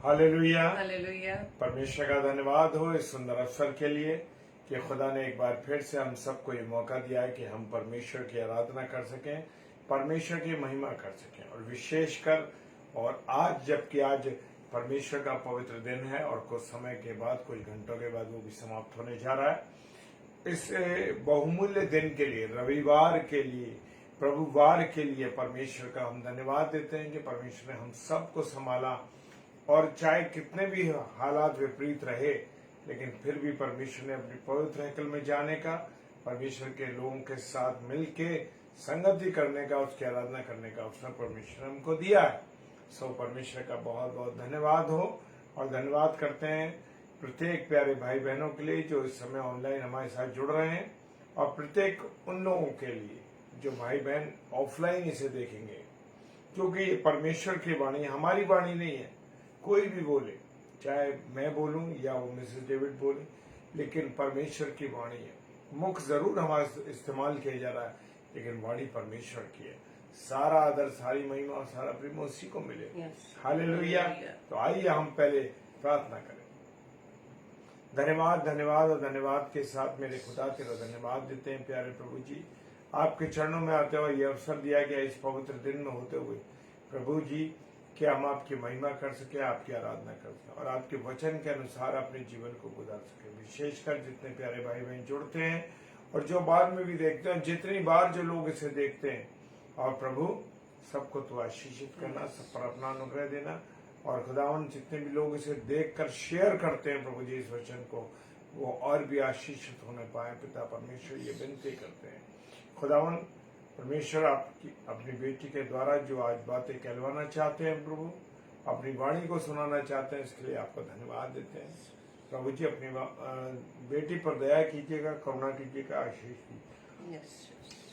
Hallelujah. Hallelujah. परमेश्वर का धन्यवाद हो इस सुंदर अवसर के लिए कि खुदा ने एक बार फिर से हम सबको ये मौका दिया है कि हम परमेश्वर की आराधना कर सकें, परमेश्वर की महिमा कर सकें। और विशेषकर और आज जबकि आज परमेश्वर का पवित्र दिन है और कुछ समय के बाद, कुछ घंटों के बाद वो भी समाप्त होने जा रहा है, इस बहुमूल्य दिन के लिए, रविवार के लिए, प्रभुवार के लिए परमेश्वर का हम धन्यवाद देते हैं कि परमेश्वर ने हम सबको संभाला। और चाहे कितने भी हालात विपरीत रहे, लेकिन फिर भी परमेश्वर ने अपनी पवित्र हैकल में जाने का, परमेश्वर के लोगों के साथ मिलके संगति करने का, उसकी आराधना करने का अवसर परमेश्वर ने हमको दिया है। सो परमेश्वर का बहुत बहुत धन्यवाद हो। और धन्यवाद करते हैं प्रत्येक प्यारे भाई बहनों के लिए जो इस समय ऑनलाइन हमारे साथ जुड़ रहे हैं, और प्रत्येक उन लोगों के लिए जो भाई बहन ऑफलाइन इसे देखेंगे, क्योंकि ये परमेश्वर की वाणी, हमारी वाणी नहीं है। कोई भी बोले, चाहे मैं बोलूं या वो मिसेस डेविड बोले, लेकिन परमेश्वर की वाणी है। मुख जरूर हमारा इस्तेमाल किया जा रहा है, लेकिन वाणी परमेश्वर की है। सारा आदर, सारी महिमा और सारा प्रेम उसी को मिले। हालेलुया। तो आइए हम पहले प्रार्थना करें। धन्यवाद, धन्यवाद और धन्यवाद के साथ मेरे खुदा तेरा धन्यवाद देते हैं प्यारे प्रभु जी। आपके चरणों में आते हुए यह अवसर दिया गया इस पवित्र दिन में होते हुए प्रभु जी कि हम आपकी महिमा कर सके, आपकी आराधना कर सके और आपके वचन के अनुसार अपने जीवन को गुजार सके। विशेषकर जितने प्यारे भाई बहन जुड़ते हैं और जो बाद में भी देखते हैं, जितनी बार जो लोग इसे देखते हैं, और प्रभु सबको तो आशीषित करना, सब पर अपना अनुग्रह देना। और खुदावन जितने भी लोग इसे देखकर शेयर करते हैं प्रभु जी इस वचन को, वो और भी आशीषित होने पाए। पिता परमेश्वर ये विनती करते हैं। खुदावन परमेश्वर आपकी अपनी बेटी के द्वारा जो आज बातें कहलवाना चाहते हैं प्रभु, अपनी वाणी को सुनाना चाहते हैं, इसके लिए आपको धन्यवाद देते हैं। प्रभु जी अपनी बेटी पर दया कीजिएगा, करुणा कीजिएगा, आशीष कीजिए।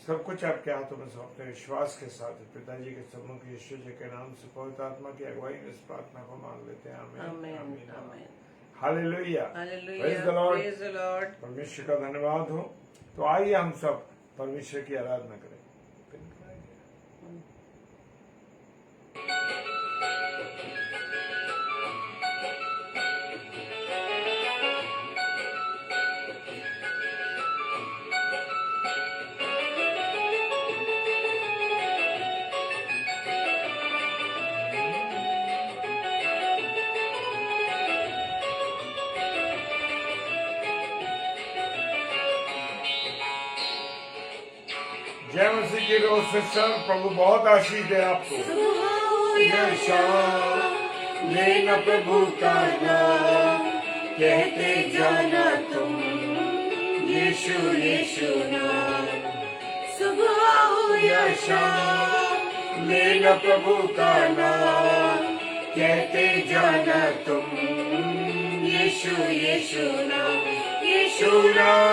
सब कुछ आपके हाथों में सौंपते हैं विश्वास के साथ। पिताजी के सम्मुख यीशु जी के नाम से पवित्र आत्मा की अगुवाई में इस प्रार्थना को मांग लेते हैं। आमीन, आमीन, आमीन। Hallelujah, praise the Lord. परमेश्वर का धन्यवाद हो। तो आइए हम सब परमेश्वर की आराधना करें। जय मसीह की रोज सिस्टर, प्रभु बहुत आशीष दे आपको। लेना प्रभु का नाम, कहते जाना तुम यीशु यीशु नाम। सुबह हो या शाम, लेना प्रभु का नाम, कहते जाना तुम यीशु यीशु नाम, यीशु नाम,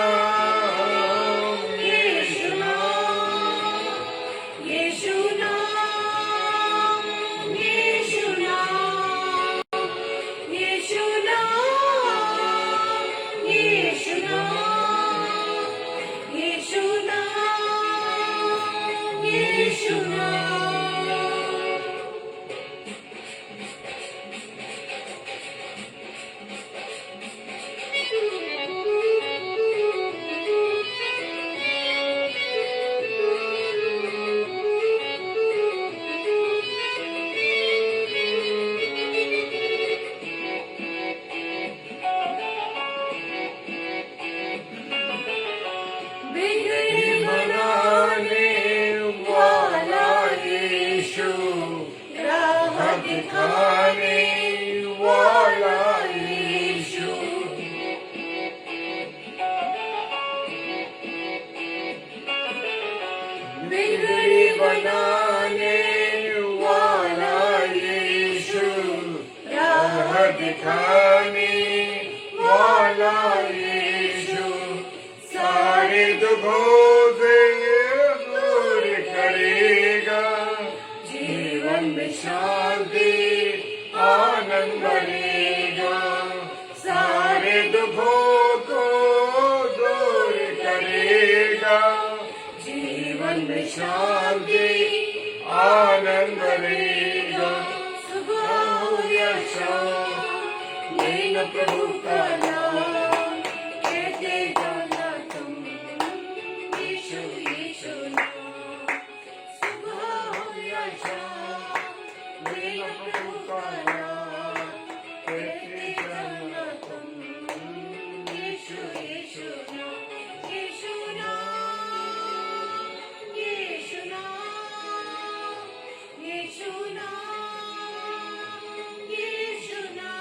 दिखाने वाला यीशु, सारे दुखों से दूर करेगा, जीवन में शांति आनंद भरेगा। सारे दुखों को दूर करेगा, जीवन में शांति आनंद भरेगा। सुबह हो या शाम, लेना प्रभु का नाम, कहते जाना तुम यीशु यीशु नाम। सुबह हो या शाम लेना प्रभु का नाम, कहते जाना तुम यीशु यीशु नाम। यीशु नाम, यीशु नाम, यीशु नाम, यीशु नाम।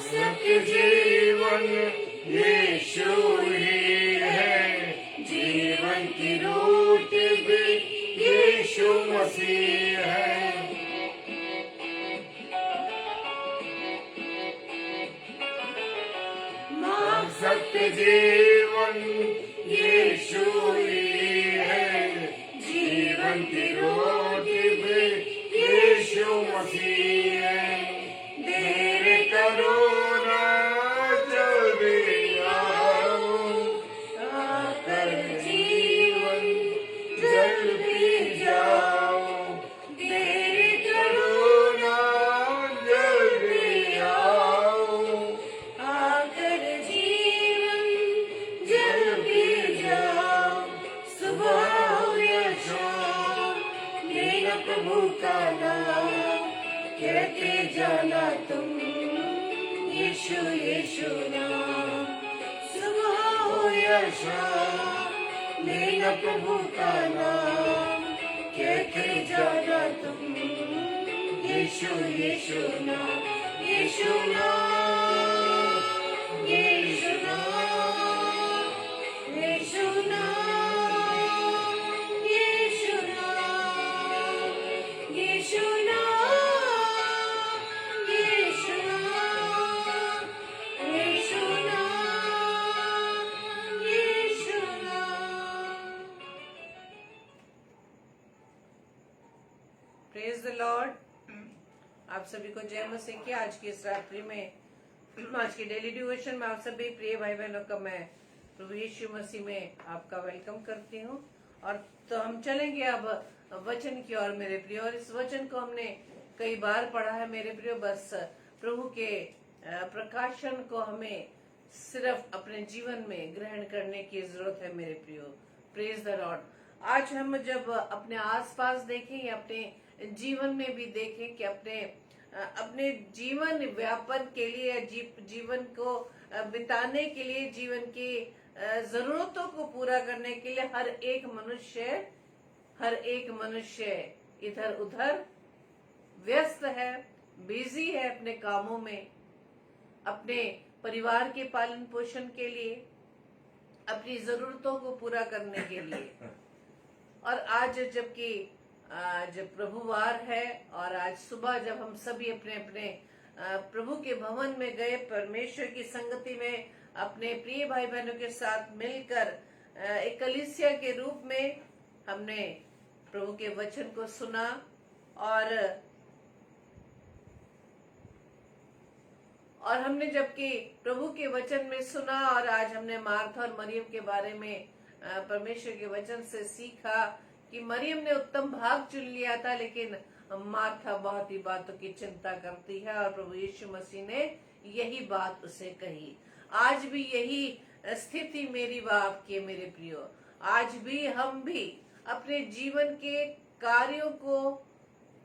सबके जीवन यीशु ही है, जीवन की रोटी भी यीशु मसीह है। सबके जीवन यीशु ही है, जीवन की रोटी भी यीशु मसीह है। देर करो ना जल्दी आओ, आकर जीवन जल पी जाओ। देर करो ना जल्दी आओ, आकर जीवन जल पी जाओ। सुबह हो या शाम लेना प्रभु का नाम, कहते जाना तुम यीशु यीशु नाम। सुबह हो या शाम लेना प्रभु का नाम, कहते जाना तुम यीशु यीशु नाम। यीशु नाम, यीशु नाम, यीशु नाम, यीशु नाम, यीशु नाम, यीशु नाम, यीशु नाम, यीशु नाम। Praise the Lord. आप सभी को जय मसीह की आज की इस रात्रि में, आज की डेली डिवोशन में आप सभी प्रिय भाई बहनों का मैं प्रभु यीशु मसीह में आपका वेलकम करती हूँ। और तो हम चलेंगे अब वचन की ओर मेरे प्रिय। और इस वचन को हमने कई बार पढ़ा है मेरे प्रिय। बस प्रभु के प्रकाशन को हमें सिर्फ अपने जीवन में ग्रहण करने की जरूरत है मेरे प्रियो। Praise the Lord. आज हम जब अपने आसपास देखें या अपने जीवन में भी देखें कि अपने जीवन व्यापन के लिए, जीवन को बिताने के लिए, जीवन की जरूरतों को पूरा करने के लिए हर एक मनुष्य इधर उधर व्यस्त है, बिजी है अपने कामों में, अपने परिवार के पालन पोषण के लिए, अपनी जरूरतों को पूरा करने के लिए। और आज जबकि जब प्रभुवार है और आज सुबह जब हम सभी अपने अपने प्रभु के भवन में गए, परमेश्वर की संगति में अपने प्रिय भाई बहनों के साथ मिलकर एक कलीसिया के रूप में हमने प्रभु के वचन को सुना। और हमने जबकि प्रभु के वचन में सुना और आज हमने मार्था और मरियम के बारे में परमेश्वर के वचन से सीखा कि मरियम ने उत्तम भाग चुन लिया था, लेकिन मार्था बहुत ही बातों की चिंता करती है और प्रभु यीशु मसीह ने यही बात उसे कही। आज भी यही स्थिति मेरी व आपकी है मेरे प्रियो। आज भी हम भी अपने जीवन के कार्यों को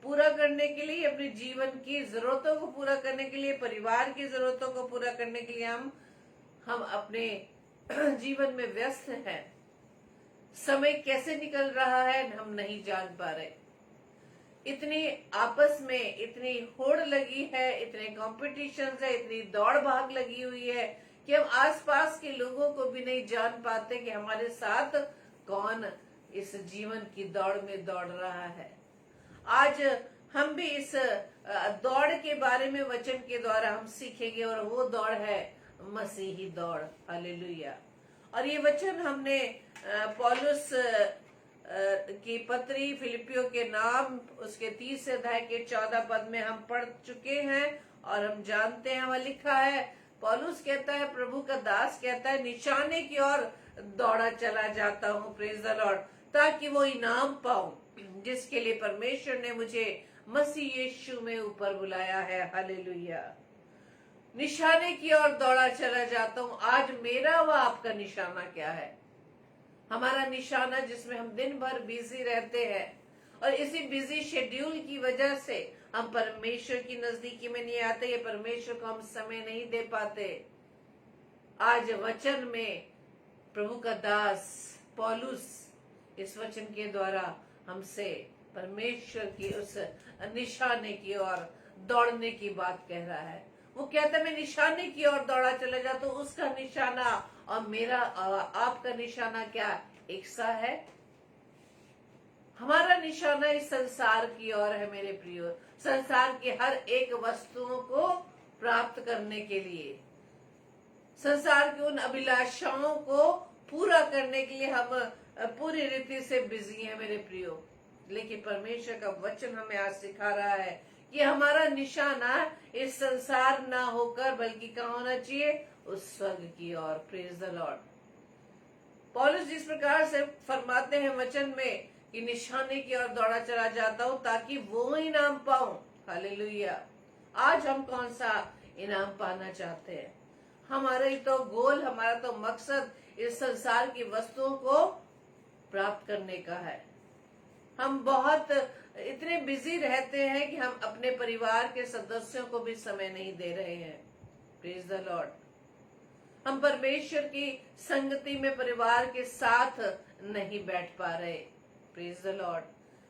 पूरा करने के लिए, अपने जीवन की जरूरतों को पूरा करने के लिए, परिवार की जरूरतों को पूरा करने के लिए हम अपने जीवन में व्यस्त हैं। समय कैसे निकल रहा है हम नहीं जान पा रहे। इतनी आपस में इतनी होड़ लगी है, इतने कॉम्पिटिशन्स है, इतनी दौड़ भाग लगी हुई है कि हम आसपास के लोगों को भी नहीं जान पाते कि हमारे साथ कौन इस जीवन की दौड़ में दौड़ रहा है। आज हम भी इस दौड़ के बारे में वचन के द्वारा हम सीखेंगे, और वो दौड़ है मसीही दौड़। हालेलुया। और ये वचन हमने पौलुस की पत्री फिलिपियों के नाम उसके 30 अध्याय के 14 पद में हम पढ़ चुके हैं, और हम जानते हैं वह लिखा है। पौलुस कहता है, प्रभु का दास कहता है, निशाने की ओर दौड़ा चला जाता हूँ, प्रेज द लॉर्ड, ताकि वो इनाम पाऊं जिसके लिए परमेश्वर ने मुझे मसीह यीशु में ऊपर बुलाया है। हालेलुया। निशाने की ओर दौड़ा चला जाता हूँ। आज मेरा व आपका निशाना क्या है? हमारा निशाना जिसमें हम दिन भर बिजी रहते हैं, और इसी बिजी शेड्यूल की वजह से हम परमेश्वर की नजदीकी में नहीं आते, ये परमेश्वर को हम समय नहीं दे पाते। आज वचन में प्रभु का दास पौलुस इस वचन के द्वारा हमसे परमेश्वर की उस निशाने की ओर दौड़ने की बात कह रहा है। वो कहता है, मैं निशाने की ओर दौड़ा चला जाता हूँ। उसका निशाना और मेरा आपका निशाना क्या एक सा है? हमारा निशाना इस संसार की ओर है मेरे प्रियो। संसार की हर एक वस्तुओं को प्राप्त करने के लिए, संसार की उन अभिलाषाओं को पूरा करने के लिए हम पूरी रीति से बिजी हैं मेरे प्रियो। लेकिन परमेश्वर का वचन हमें आज सिखा रहा है कि हमारा निशाना इस संसार ना होकर बल्कि कहाँ होना चाहिए? उस स्वर्ग की ओर। Praise the Lord. पौलुस जिस प्रकार से फरमाते हैं वचन में कि निशाने की ओर दौड़ा चला जाता हूँ ताकि वो इनाम पाऊं। हालेलुया। आज हम कौन सा इनाम पाना चाहते हैं? हमारा ही तो गोल, हमारा तो मकसद इस संसार की वस्तुओं को प्राप्त करने का है। हम बहुत इतने बिजी रहते हैं कि हम अपने परिवार के सदस्यों को भी समय नहीं दे रहे हैं। Praise the Lord. हम परमेश्वर की संगति में परिवार के साथ नहीं बैठ पा रहे। Praise the Lord.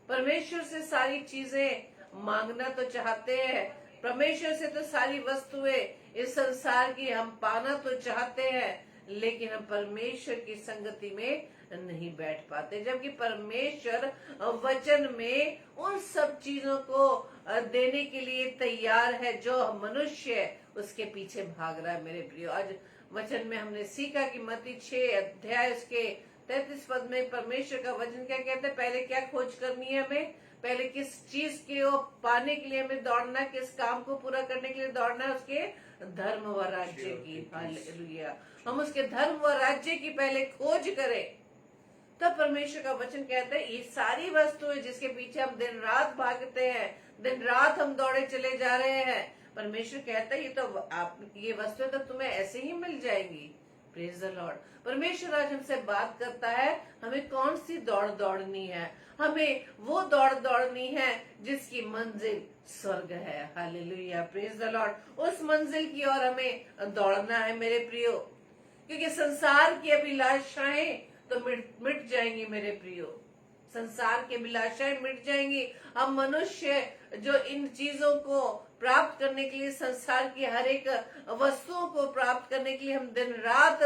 परमेश्वर से सारी चीजें मांगना तो चाहते हैं, परमेश्वर से तो सारी वस्तुएं इस संसार की हम पाना तो चाहते हैं, लेकिन हम परमेश्वर की संगति में नहीं बैठ पाते। जबकि परमेश्वर वचन में उन सब चीजों को देने के लिए तैयार है जो मनुष्य उसके पीछे भाग रहा है। मेरे प्रियो, आज वचन में हमने सीखा कि मत्ती 6 अध्याय उसके 33 पद में परमेश्वर का वचन क्या कहते हैं? पहले क्या खोज करनी है हमें? पहले किस चीज के वो पाने के लिए हमें दौड़ना, किस काम को पूरा करने के लिए दौड़ना है? उसके धर्म व राज्य की। हालेलुया। हम उसके धर्म व राज्य की पहले खोज करें, तब परमेश्वर का वचन कहता है ये सारी वस्तुएं जिसके पीछे हम दिन रात भागते हैं, दिन रात हम दौड़े चले जा रहे हैं, परमेश्वर कहता है ये तो आप ये वस्तुएं तो तुम्हें ऐसे ही मिल जाएंगी। Praise the Lord. परमेश्वर आज हमसे बात करता है हमें कौन सी दौड़ दौड़नी है। हमें वो दौड़ दौड़नी है जिसकी मंजिल स्वर्ग है। हालेलुया। Praise the Lord. उस मंजिल की ओर हमें दौड़ना है मेरे प्रियो, क्योंकि संसार की अभिलाषाएं तो मिट जाएंगी मेरे प्रियो। संसार की अभिलाषाएं मिट जाएंगी। हम मनुष्य जो इन चीजों को प्राप्त करने के लिए, संसार की हर एक वस्तुओं को प्राप्त करने के लिए हम दिन रात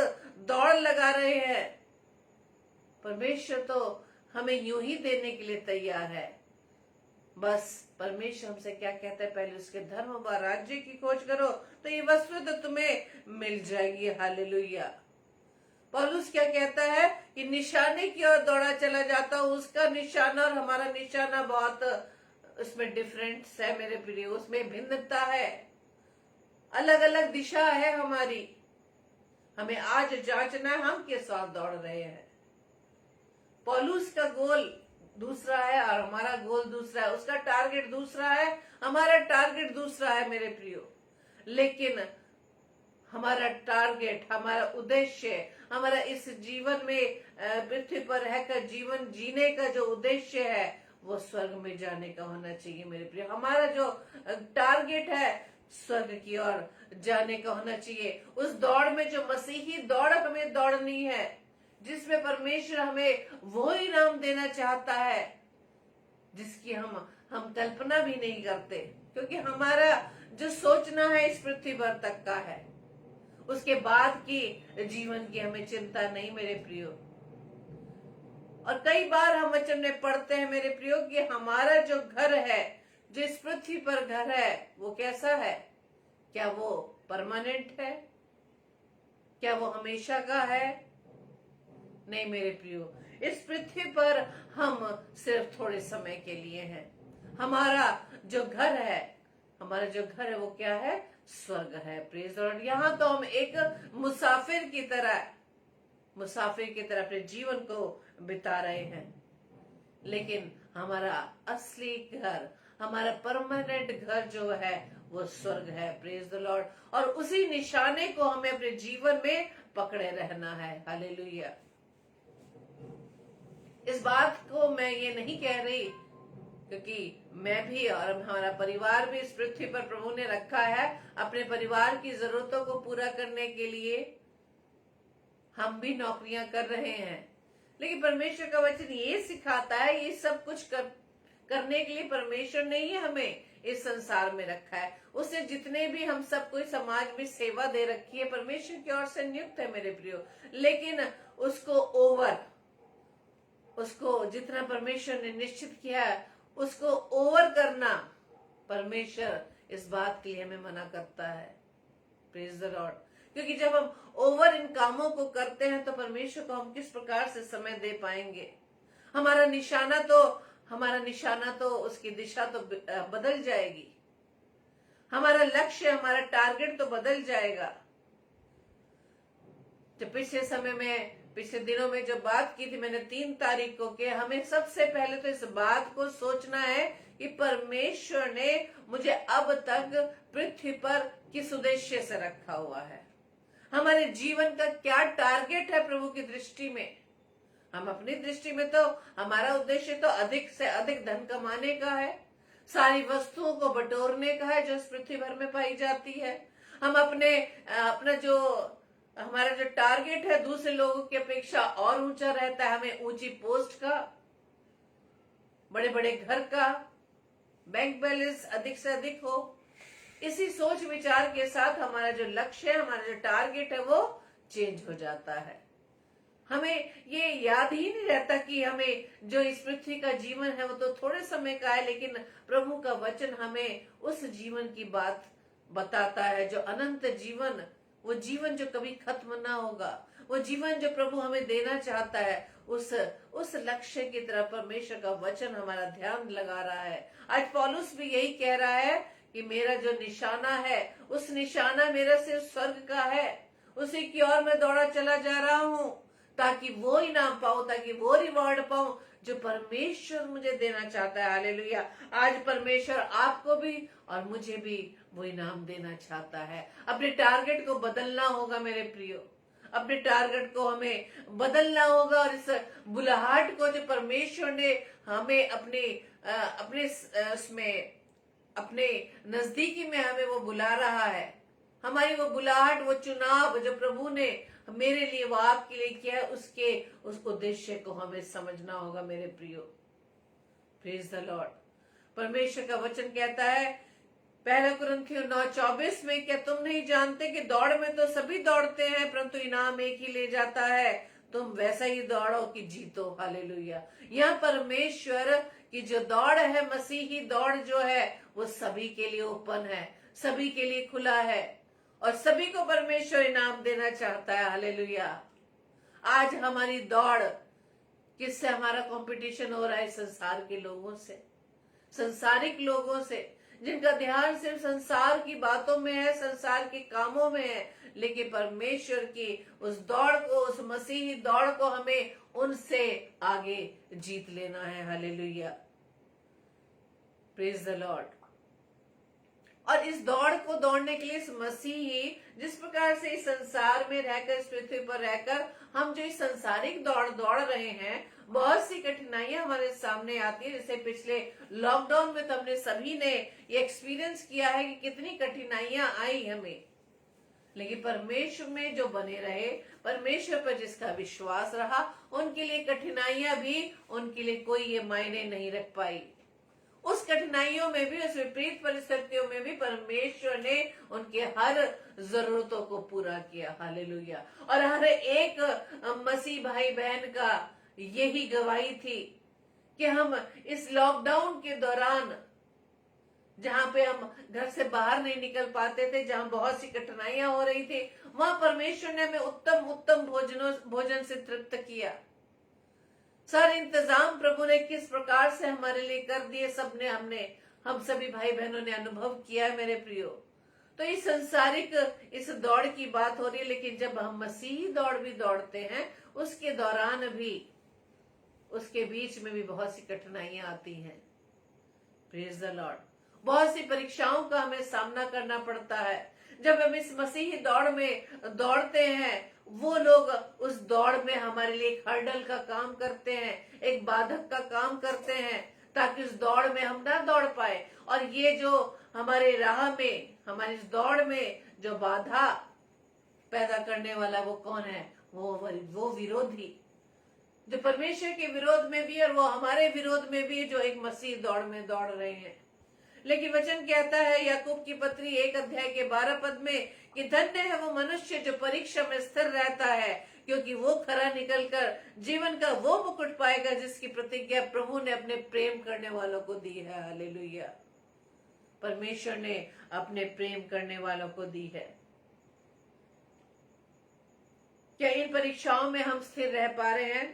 दौड़ लगा रहे हैं, परमेश्वर तो हमें यूं ही देने के लिए तैयार है। बस परमेश्वर हमसे क्या कहता है? पहले उसके धर्म व राज्य की खोज करो तो ये वस्तु तो तुम्हें मिल जाएगी। हालेलुया। पौलुस क्या कहता है कि निशाने की ओर दौड़ा चला जाता हूँ। उसका निशाना और हमारा निशाना बहुत उसमें डिफरेंस है मेरे प्रिय। उसमें भिन्नता है, अलग अलग दिशा है हमारी। हमें आज जांचना है हम किस ओर दौड़ रहे हैं। पौलुस का गोल दूसरा है और हमारा गोल दूसरा है। उसका टारगेट दूसरा है, हमारा टारगेट दूसरा है मेरे प्रियो। लेकिन हमारा टारगेट, हमारा उद्देश्य, हमारा इस जीवन में पृथ्वी पर रहकर जीवन जीने का जो उद्देश्य है वो स्वर्ग में जाने का होना चाहिए मेरे प्रिय। हमारा जो टारगेट है स्वर्ग की ओर जाने का होना चाहिए। उस दौड़ में जो मसीही दौड़ हमें दौड़नी है, जिसमें परमेश्वर हमें वो इनाम देना चाहता है जिसकी हम कल्पना भी नहीं करते, क्योंकि हमारा जो सोचना है इस पृथ्वी पर तक का है, उसके बाद की जीवन की हमें चिंता नहीं मेरे प्रियो। और कई बार हम वचन में पढ़ते हैं मेरे प्रियो कि हमारा जो घर है, जो इस पृथ्वी पर घर है वो कैसा है? क्या वो परमानेंट है? क्या वो हमेशा का है? नहीं मेरे प्रियो, इस पृथ्वी पर हम सिर्फ थोड़े समय के लिए हैं। हमारा जो घर है वो क्या है? स्वर्ग है। Praise the Lord. यहाँ तो हम एक मुसाफिर की तरह अपने जीवन को बिता रहे हैं, लेकिन हमारा असली घर, हमारा परमानेंट घर जो है वो स्वर्ग है। Praise the Lord. और उसी निशाने को हमें अपने जीवन में पकड़े रहना है। हालेलुया। इस बात को मैं ये नहीं कह रही क्योंकि मैं भी और हमारा परिवार भी इस पृथ्वी पर प्रभु ने रखा है अपने परिवार की जरूरतों को पूरा करने के लिए। हम भी नौकरियां कर रहे हैं, लेकिन परमेश्वर का वचन ये सिखाता है ये सब कुछ करने के लिए परमेश्वर ने ही हमें इस संसार में रखा है। उसने जितने भी हम सब कोई समाज में सेवा दे रखी है परमेश्वर की ओर से नियुक्त है मेरे प्रियो, लेकिन उसको जितना परमेश्वर ने निश्चित किया है उसको ओवर करना परमेश्वर इस बात के लिए हमें मना करता है। Praise the Lord. क्योंकि जब हम ओवर इन कामों को करते हैं तो परमेश्वर को हम किस प्रकार से समय दे पाएंगे? हमारा निशाना तो उसकी दिशा तो बदल जाएगी। हमारा लक्ष्य, हमारा टारगेट तो बदल जाएगा। जब पिछले दिनों में जब बात की थी मैंने 3 तारीख को कि हमें सबसे पहले तो इस बात को सोचना है कि परमेश्वर ने मुझे अब तक पृथ्वी पर किस उद्देश्य से रखा हुआ है। हमारे जीवन का क्या टारगेट है प्रभु की दृष्टि में। हम अपनी दृष्टि में तो हमारा उद्देश्य तो अधिक से अधिक धन कमाने का है, सारी वस्तुओं को बटोरने का है जो इस पृथ्वी भर में पाई जाती है। हम हमारा जो टारगेट है दूसरे लोगों की अपेक्षा और ऊंचा रहता है। हमें ऊंची पोस्ट का, बड़े बड़े घर का, बैंक बैलेंस अधिक से अधिक हो। इसी सोच विचार के साथ हमारा जो लक्ष्य है, हमारा जो टारगेट है वो चेंज हो जाता है। हमें ये याद ही नहीं रहता कि हमें जो इस पृथ्वी का जीवन है वो तो थोड़े समय का है, लेकिन प्रभु का वचन हमें उस जीवन की बात बताता है जो अनंत जीवन, वो जीवन जो कभी खत्म ना होगा, वो जीवन जो प्रभु हमें देना चाहता है, उस लक्ष्य की तरफ परमेश्वर का वचन हमारा ध्यान लगा रहा है। आज पौलुस भी यही कह रहा है कि मेरा जो निशाना है उस निशाना मेरा सिर्फ स्वर्ग का है, उसी की ओर मैं दौड़ा चला जा रहा हूँ ताकि वो इनाम पाऊं, ताकि वो रिवॉर्ड पाऊं जो परमेश्वर मुझे देना चाहता है। हालेलुया। आज परमेश्वर आपको भी और मुझे भी वो इनाम देना चाहता है। अपने टारगेट को बदलना होगा मेरे प्रियो, अपने टारगेट को हमें बदलना होगा और इस बुलाहट को जो परमेश्वर ने हमें अपने नजदीकी में हमें वो बुला रहा है, हमारी वो बुलाहट, वो चुनाव जो प्रभु ने मेरे लिए, वो आपके लिए किया है, उस उद्देश्य को हमें समझना होगा मेरे प्रियो। Praise the Lord. परमेश्वर का वचन कहता है 1 कुरिन्थियों 9:24 में, क्या तुम नहीं जानते कि दौड़ में तो सभी दौड़ते हैं परंतु इनाम एक ही ले जाता है, तुम वैसा ही दौड़ो कि जीतो। हालेलुया। यह परमेश्वर की जो दौड़ है, मसीही दौड़ जो है, वो सभी के लिए ओपन है, सभी के लिए खुला है और सभी को परमेश्वर इनाम देना चाहता है। हालेलुया। आज हमारी दौड़ किससे हमारा कंपटीशन हो रहा है? संसार के लोगों से, संसारिक लोगों से, जिनका ध्यान सिर्फ संसार की बातों में है, संसार के कामों में है। लेकिन परमेश्वर की उस दौड़ को, उस मसीही दौड़ को हमें उनसे आगे जीत लेना है। हालेलुया। Praise the Lord. और इस दौड़ को दौड़ने के लिए इस मसीही, जिस प्रकार से इस संसार में रहकर, इस पृथ्वी पर रहकर हम जो इस संसारिक दौड़ रहे हैं, बहुत सी कठिनाइयां हमारे सामने आती है। जैसे पिछले लॉकडाउन में तो हमने सभी ने ये एक्सपीरियंस किया है कि कितनी कठिनाइयां आई हमें, लेकिन परमेश्वर में जो बने रहे, परमेश्वर पर जिसका विश्वास रहा, उनके लिए कठिनाइयां भी उनके लिए कोई ये मायने नहीं रख पाई। उस कठिनाइयों में भी, उस विपरीत परिस्थितियों में भी परमेश्वर ने उनके हर जरूरतों को पूरा किया। हालेलुया। और हर एक मसीह भाई बहन का यही गवाही थी कि हम इस लॉकडाउन के दौरान जहाँ पे हम घर से बाहर नहीं निकल पाते थे, जहाँ बहुत सी कठिनाइयां हो रही थी, वहां परमेश्वर ने हमें उत्तम उत्तम भोजन से तृप्त किया। सारे इंतजाम प्रभु ने किस प्रकार से हमारे लिए कर दिए, सबने हम सभी भाई बहनों ने अनुभव किया है मेरे प्रियो। तो इस संसारिक इस दौड़ की बात हो रही है, लेकिन जब हम मसीही दौड़ भी दौड़ते हैं, उसके दौरान भी, उसके बीच में भी बहुत सी कठिनाइयां आती हैं। Praise the Lord. बहुत सी परीक्षाओं का हमें सामना करना पड़ता है। जब हम इस मसीही दौड़ में दौड़ते हैं, वो लोग उस दौड़ में हमारे लिए एक हर्डल का काम करते हैं, एक बाधक का काम करते हैं, ताकि उस दौड़ में हम ना दौड़ पाए। और ये जो हमारे राह में, हमारी इस दौड़ में जो बाधा पैदा करने वाला वो कौन है? वो विरोधी, जो परमेश्वर के विरोध में भी और वो हमारे विरोध में भी, जो एक मसीह दौड़ में दौड़ रहे हैं। लेकिन वचन कहता है याकूब की पत्री 1 अध्याय के 12 पद में कि धन्य है वो मनुष्य जो परीक्षा में स्थिर रहता है, क्योंकि वो खरा निकलकर जीवन का वो मुकुट पाएगा जिसकी प्रतिज्ञा प्रभु ने अपने प्रेम करने वालों को दी है। हालेलुया। परमेश्वर ने अपने प्रेम करने वालों को दी है। क्या इन परीक्षाओं में हम स्थिर रह पा रहे हैं?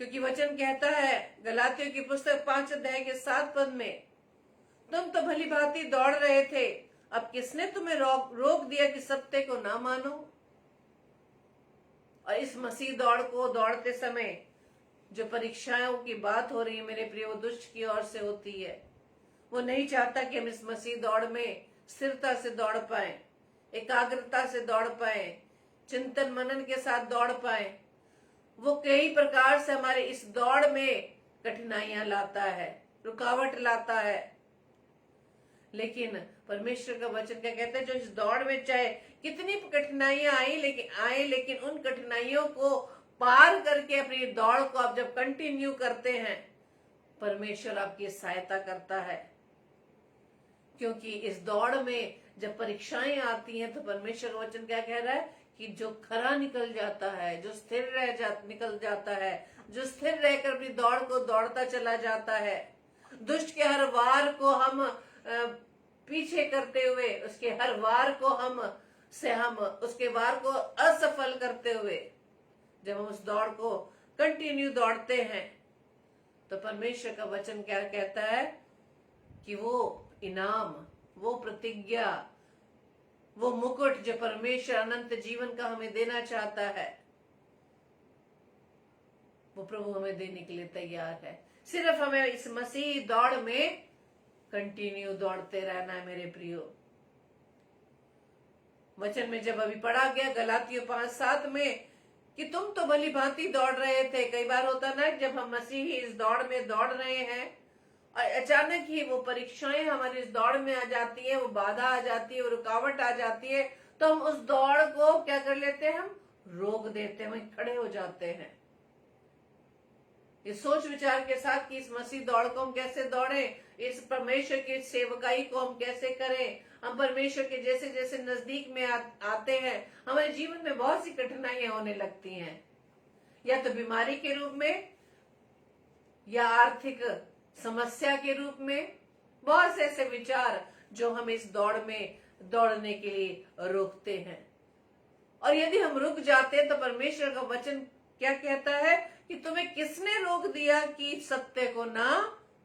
क्योंकि वचन कहता है गलातियों की पुस्तक 5 अध्याय के 7 पद में, तुम तो भली भांति दौड़ रहे थे, अब किसने तुम्हें रोक दिया कि सत्य को ना मानो? और इस मसीह दौड़ को दौड़ते समय जो परीक्षाओं की बात हो रही है मेरे प्रिय, वो दुष्ट की ओर से होती है। वो नहीं चाहता कि हम इस मसीह दौड़ में स्थिरता से दौड़ पाए, एकाग्रता से दौड़ पाए, चिंतन मनन के साथ दौड़ पाए। वो कई प्रकार से हमारे इस दौड़ में कठिनाइयां लाता है, रुकावट लाता है। लेकिन परमेश्वर का वचन क्या कहता है? जो इस दौड़ में चाहे कितनी कठिनाइयां आए लेकिन उन कठिनाइयों को पार करके अपनी दौड़ को आप जब कंटिन्यू करते हैं, परमेश्वर आपकी सहायता करता है। क्योंकि इस दौड़ में जब परीक्षाएं आती हैं तो परमेश्वर का वचन क्या कह रहा है कि जो खरा निकल जाता है, जो स्थिर निकल जाता है, जो स्थिर रहकर अपनी दौड़ को दौड़ता चला जाता है, दुष्ट के हर वार को हम पीछे करते हुए, उसके हर वार को हम उसके वार को असफल करते हुए जब हम उस दौड़ को कंटिन्यू दौड़ते हैं, तो परमेश्वर का वचन क्या कहता है कि वो इनाम, वो प्रतिज्ञा, वो मुकुट जो परमेश्वर अनंत जीवन का हमें देना चाहता है, वो प्रभु हमें देने के लिए तैयार है। सिर्फ हमें इस मसीह दौड़ में कंटिन्यू दौड़ते रहना है मेरे प्रियो। वचन में जब अभी पढ़ा गया गलातियों 5:7 में कि तुम तो भली भांति दौड़ रहे थे। कई बार होता ना, जब हम मसीही इस दौड़ में दौड़ रहे हैं और अचानक ही वो परीक्षाएं हमारी इस दौड़ में आ जाती है, वो बाधा आ जाती है, वो रुकावट आ जाती है, तो हम उस दौड़ को क्या कर लेते हैं? हम रोक देते हैं, वहीं खड़े हो जाते हैं। इस सोच विचार के साथ कि इस मसीह दौड़ को हम कैसे दौड़ें, इस परमेश्वर की सेवकाई को हम कैसे करें। हम परमेश्वर के जैसे जैसे नजदीक में आते हैं, हमारे जीवन में बहुत सी कठिनाइयां होने लगती हैं, या तो बीमारी के रूप में, या आर्थिक समस्या के रूप में। बहुत से ऐसे विचार जो हम इस दौड़ में दौड़ने के लिए रोकते हैं। और यदि हम रुक जाते हैं तो परमेश्वर का वचन क्या कहता है कि तुम्हें किसने रोक दिया कि सत्य को ना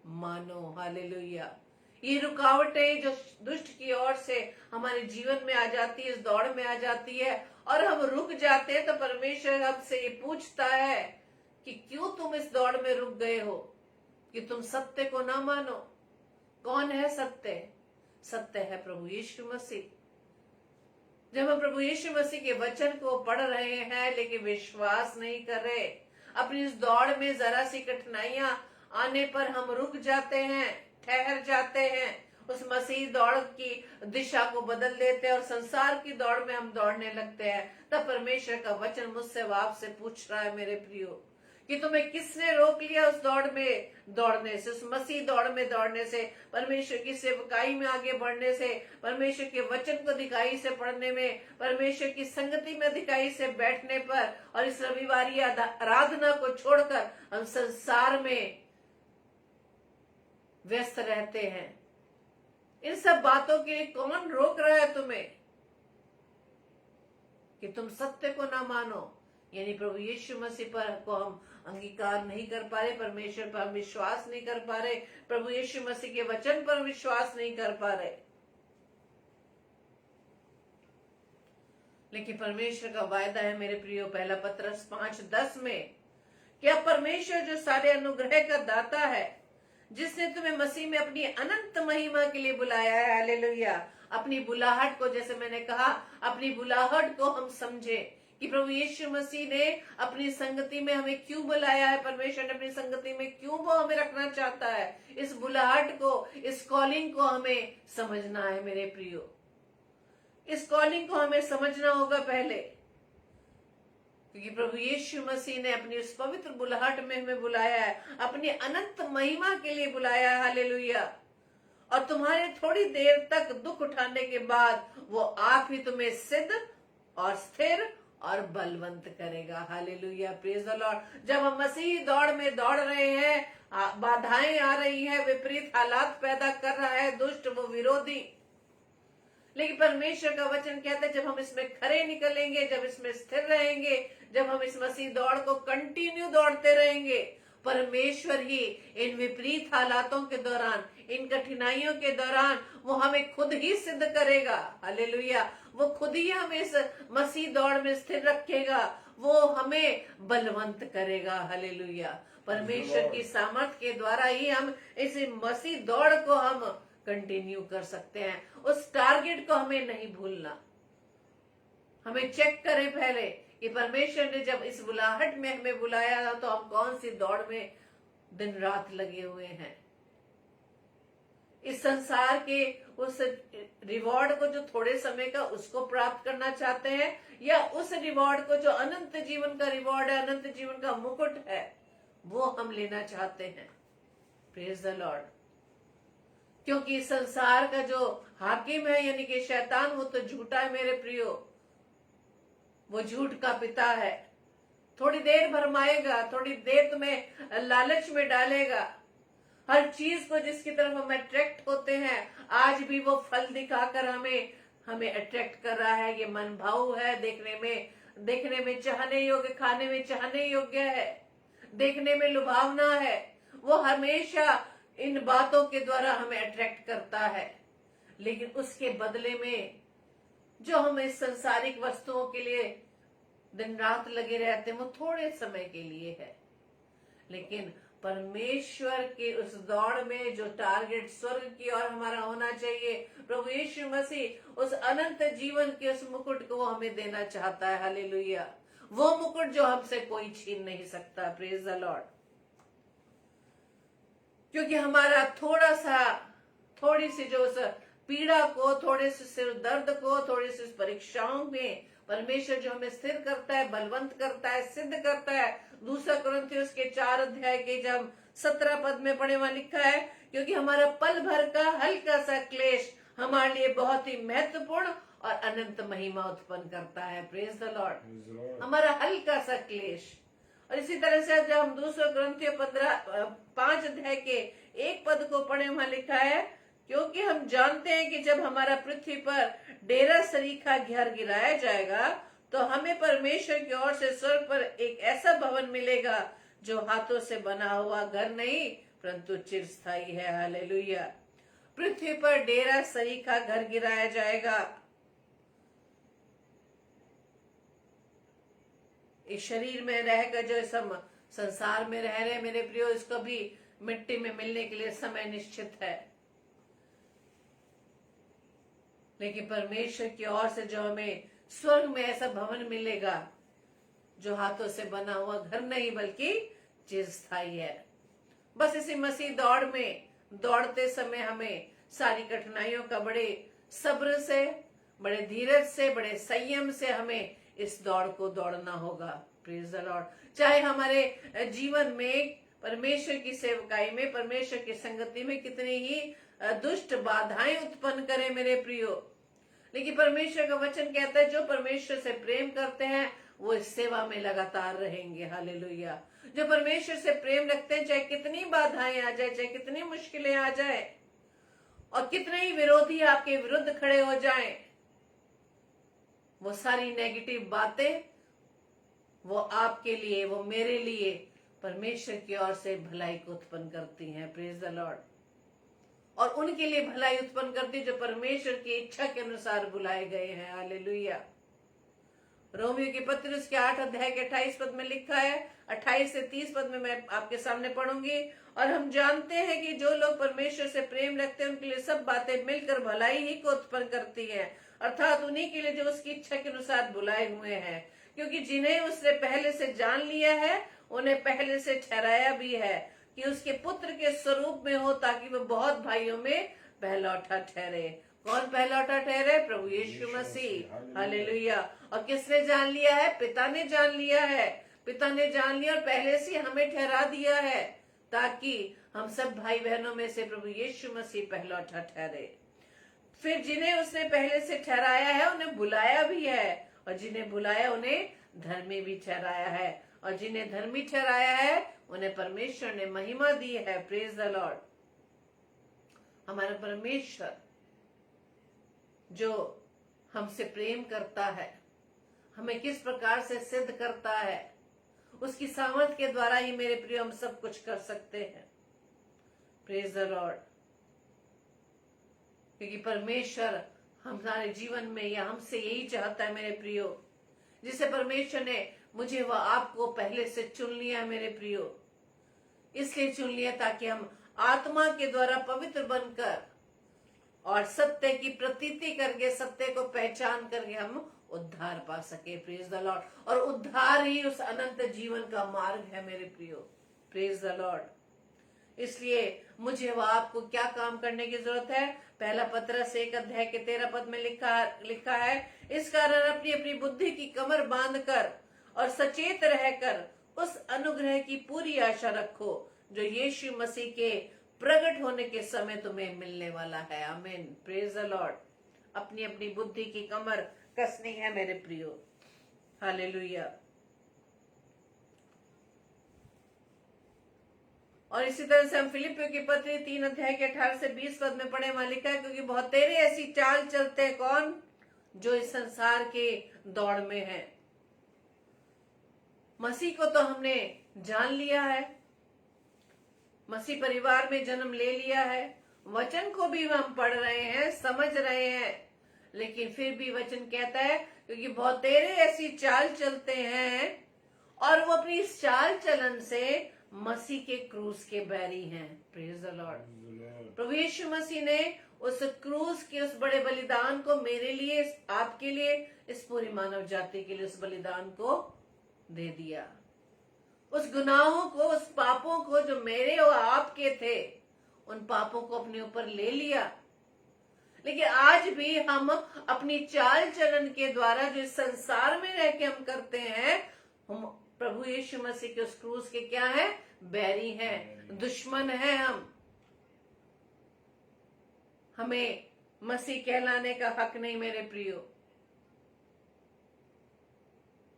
मानो। हालेलुया। ये रुकावटें जो दुष्ट की ओर से हमारे जीवन में आ जाती है, इस दौड़ में आ जाती है, और हम रुक जाते हैं, तो परमेश्वर हमसे ये पूछता है कि क्यों तुम इस दौड़ में रुक गए हो, कि तुम सत्य को ना मानो। कौन है सत्य? सत्य है प्रभु यीशु मसीह। जब हम प्रभु यीशु मसीह के वचन को पढ़ रहे हैं लेकिन विश्वास नहीं कर रहे, अपनी इस दौड़ में जरा सी कठिनाइयां आने पर हम रुक जाते हैं, ठहर जाते हैं, उस मसीह दौड़ की दिशा को बदल देते हैं और संसार की दौड़ में हम दौड़ने लगते हैं, तब परमेश्वर का वचन मुझसे व आपसे पूछ रहा है मेरे प्रियो कि तुम्हें किसने रोक लिया उस दौड़ में दौड़ने से, उस मसीह दौड़ में दौड़ने से, परमेश्वर की सेवकाई में आगे बढ़ने से, परमेश्वर के वचन को दिखाई से पढ़ने में, परमेश्वर की संगति में दिखाई से बैठने पर, और इस रविवारी आराधना को छोड़कर हम संसार में व्यस्त रहते हैं। इन सब बातों के लिए कौन रोक रहा है तुम्हें कि तुम सत्य को ना मानो? यानी प्रभु यीशु मसीह पर को हम अंगीकार नहीं कर पा रहे, परमेश्वर पर हम विश्वास नहीं कर पा रहे, प्रभु यीशु मसीह के वचन पर विश्वास नहीं कर पा रहे। लेकिन परमेश्वर का वायदा है मेरे प्रियो, पहला पत्रस 5:10 में, कि अब परमेश्वर जो सारे अनुग्रह का दाता है, जिसने तुम्हें मसीह में अपनी अनंत महिमा के लिए बुलाया है, हालेलुया, अपनी बुलाहट को, जैसे मैंने कहा, अपनी बुलाहट को हम समझे कि प्रभु यीशु मसीह ने अपनी संगति में हमें क्यों बुलाया है, परमेश्वर ने अपनी संगति में क्यों वो हमें रखना चाहता है। इस बुलाहट को, इस कॉलिंग को हमें समझना है मेरे प्रियो। इस कॉलिंग को हमें समझना होगा पहले, क्योंकि प्रभु यीशु मसीह ने अपनी उस पवित्र बुलाहट में हमें बुलाया है, अपनी अनंत महिमा के लिए बुलाया है, हालेलुया। और तुम्हारे थोड़ी देर तक दुख उठाने के बाद वो आप ही तुम्हें सिद्ध और स्थिर और बलवंत करेगा, हालेलुया, प्रेज द लॉर्ड। जब हम मसीह दौड़ में दौड़ रहे हैं, बाधाएं आ रही हैं, विपरीत हालात पैदा कर रहा है दुष्ट, वो विरोधी, लेकिन परमेश्वर का वचन कहता है जब हम इसमें खरे निकलेंगे, जब इसमें स्थिर रहेंगे, जब हम इस मसीह दौड़ को कंटिन्यू दौड़ते रहेंगे, परमेश्वर ही इन विपरीत हालातों के दौरान, इन कठिनाइयों के दौरान वो हमें खुद ही सिद्ध करेगा, हालेलुया। वो खुद ही हमें इस मसीह दौड़ में स्थिर रखेगा, वो हमें बलवंत करेगा, हालेलुया। परमेश्वर की सामर्थ के द्वारा ही हम इस मसीह दौड़ को हम कंटिन्यू कर सकते हैं। उस टारगेट को हमें नहीं भूलना। हमें चेक करें पहले कि परमेश्वर ने जब इस बुलाहट में हमें बुलाया था तो हम कौन सी दौड़ में दिन रात लगे हुए हैं। इस संसार के उस रिवॉर्ड को जो थोड़े समय का, उसको प्राप्त करना चाहते हैं, या उस रिवॉर्ड को जो अनंत जीवन का रिवॉर्ड है, अनंत जीवन का मुकुट है, वो हम लेना चाहते हैं। Praise the Lord. क्योंकि इस संसार का जो हाकिम है यानी कि शैतान, वो तो झूठा है मेरे प्रियो, वो झूठ का पिता है। थोड़ी देर भरमाएगा, थोड़ी देर तुम्हें लालच में डालेगा, हर चीज को जिसकी तरफ हम अट्रैक्ट होते हैं, आज भी वो फल दिखाकर हमें अट्रैक्ट कर रहा है। ये मन भाव है, देखने में चाहने योग्य, खाने में चाहने योग्य है, देखने में लुभावना है। वो हमेशा इन बातों के द्वारा हमें अट्रैक्ट करता है, लेकिन उसके बदले में जो हम इस संसारिक वस्तुओं के लिए दिन रात लगे रहते हैं, वो थोड़े समय के लिए है। लेकिन परमेश्वर के उस दौड़ में जो टारगेट स्वर्ग की ओर हमारा होना चाहिए, प्रभु यीशु मसीह उस अनंत जीवन के उस मुकुट को वो हमें देना चाहता है, हालेलुया। वो मुकुट जो हमसे कोई छीन नहीं सकता, प्रेज द लॉर्ड। क्योंकि हमारा थोड़ी सी जो उस पीड़ा को, थोड़े से सिर दर्द को, थोड़ी सी परीक्षाओं में परमेश्वर जो हमें स्थिर करता है, बलवंत करता है, सिद्ध करता है। 2 कुरिन्थियों के 4 अध्याय के जब 17 पद में पढ़े, वहां लिखा है, क्योंकि हमारा पल भर का हल्का सा क्लेश हमारे लिए बहुत ही महत्वपूर्ण और अनंत महिमा उत्पन्न करता है। Praise the Lord. हमारा हल्का सा क्लेश। और इसी तरह से जब हम 2 कुरिन्थियों 5 अध्याय के 1 पद को पढ़े, वहां लिखा है, क्योंकि हम जानते हैं कि जब हमारा पृथ्वी पर डेरा सरीखा घर गिराया जाएगा, तो हमें परमेश्वर की ओर से स्वर्ग पर एक ऐसा भवन मिलेगा जो हाथों से बना हुआ घर नहीं परंतु चिरस्थायी है, हालेलुया। पृथ्वी पर डेरा सरीखा घर गिराया जाएगा। इस शरीर में रहकर जो संसार में रह रहे मेरे प्रियो, इसको भी मिट्टी में मिलने के लिए समय निश्चित है। लेकिन परमेश्वर की ओर से जो हमें स्वर्ग में ऐसा भवन मिलेगा जो हाथों से बना हुआ घर नहीं बल्कि चिरस्थायी है। बस इसी मसीह दौड़ में दौड़ते समय हमें सारी कठिनाइयों का बड़े सब्र से, बड़े धीरज से, बड़े संयम से हमें इस दौड़ को दौड़ना होगा। Praise the Lord. चाहे हमारे जीवन में परमेश्वर की सेवकाई में, परमेश्वर की संगति में कितनी ही दुष्ट बाधाएं उत्पन्न करें मेरे प्रियो, लेकिन परमेश्वर का वचन कहता है जो परमेश्वर से प्रेम करते हैं वो इस सेवा में लगातार रहेंगे, हालेलुया। जो परमेश्वर से प्रेम रखते हैं, चाहे कितनी बाधाएं आ जाए, चाहे कितनी मुश्किलें आ जाए और कितने ही विरोधी आपके विरुद्ध खड़े हो जाएं, वो सारी नेगेटिव बातें वो आपके लिए, वो मेरे लिए परमेश्वर की ओर से भलाई को उत्पन्न करती हैं। Praise the Lord. और उनके लिए भलाई उत्पन्न करती जो परमेश्वर की इच्छा के अनुसार बुलाए गए हैं। हालेलुया। रोमियो के पत्र उसके 8 अध्याय के 28 पद में लिखा है, 28 से 30 पद में मैं आपके सामने पढ़ूंगी। और हम जानते हैं कि जो लोग परमेश्वर से प्रेम रखते हैं उनके लिए सब बातें मिलकर भलाई ही को उत्पन्न करती हैं, अर्थात उन्हीं के लिए जो उसकी इच्छा के अनुसार बुलाए हुए हैं। क्योंकि जिन्हें उसने पहले से जान लिया है उन्हें पहले से ठहराया भी है कि उसके पुत्र के स्वरूप में हो, ताकि वह बहुत भाइयों में पहलौठा ठहरे। कौन पहलौठा ठहरे? प्रभु यीशु मसीह। हालेलुया। और किसने जान लिया है? पिता ने जान लिया है। पिता ने जान लिया और पहले से हमें ठहरा दिया है, ताकि हम सब भाई बहनों में से प्रभु यीशु मसीह पहलौठा ठहरे। फिर जिन्हें उसने पहले से ठहराया है उन्हें बुलाया भी है, और जिन्हें बुलाया उन्हें धर्मी भी ठहराया है, और जिन्हें धर्मी ठहराया है उन्हें परमेश्वर ने महिमा दी है। Praise the Lord. हमारा परमेश्वर जो हमसे प्रेम करता है, हमें किस प्रकार से सिद्ध करता है, उसकी सामर्थ के द्वारा ही मेरे प्रिय हम सब कुछ कर सकते हैं। Praise the Lord. क्योंकि परमेश्वर हमारे जीवन में या हमसे यही चाहता है मेरे प्रियो, जिसे परमेश्वर ने मुझे व आपको पहले से चुन लिया मेरे प्रियो। इसलिए चुन लिया ताकि हम आत्मा के द्वारा पवित्र बनकर और सत्य की प्रतीति करके, सत्य को पहचान करके हम उद्धार पा सके। Praise the Lord. और उद्धार ही उस अनंत जीवन का मार्ग है मेरे प्रियो। Praise the Lord. इसलिए मुझे व आपको क्या काम करने की जरूरत है? पहला पत्रस 1 अध्याय के 13 पद में लिखा है, इस कारण अपनी अपनी बुद्धि की कमर बांधकर और सचेत रहकर उस अनुग्रह की पूरी आशा रखो जो यीशु मसीह के प्रकट होने के समय तुम्हें मिलने वाला है। आमीन। Praise the Lord. अपनी अपनी बुद्धि की कमर कसनी है मेरे प्रियो। हालेलुया। और इसी तरह से हम फिलिपियों की पत्री 3 अध्याय के 18 से 20 पद में पढ़े, वहां लिखा है, क्योंकि बहुत तेरे ऐसी चाल चलते हैं कौन? जो इस संसार के दौड़ में है। मसीह को तो हमने जान लिया है, मसीह परिवार में जन्म ले लिया है, वचन को भी हम पढ़ रहे हैं, समझ रहे हैं, लेकिन फिर भी वचन कहता है क्योंकि बहुत तेरे ऐसी चाल चलते हैं, और वो अपनी इस चाल चलन से मसीह के क्रूस के बैरी हैं। Praise the lord. प्रभु यीशु मसीह ने उस क्रूस के उस बड़े बलिदान को मेरे लिए, आपके लिए, इस पूरी मानव जाति के लिए उस बलिदान को दे दिया। उस गुनाहों को, उस पापों को जो मेरे और आपके थे, उन पापों को अपने ऊपर ले लिया। लेकिन आज भी हम अपनी चाल चलन के द्वारा जो इस संसार में रह के हम करते हैं, हम प्रभु यीशु मसीह के उस क्रूस के क्या है? बैरी हैं, दुश्मन हैं हम। हमें मसीह कहलाने का हक नहीं मेरे प्रियो।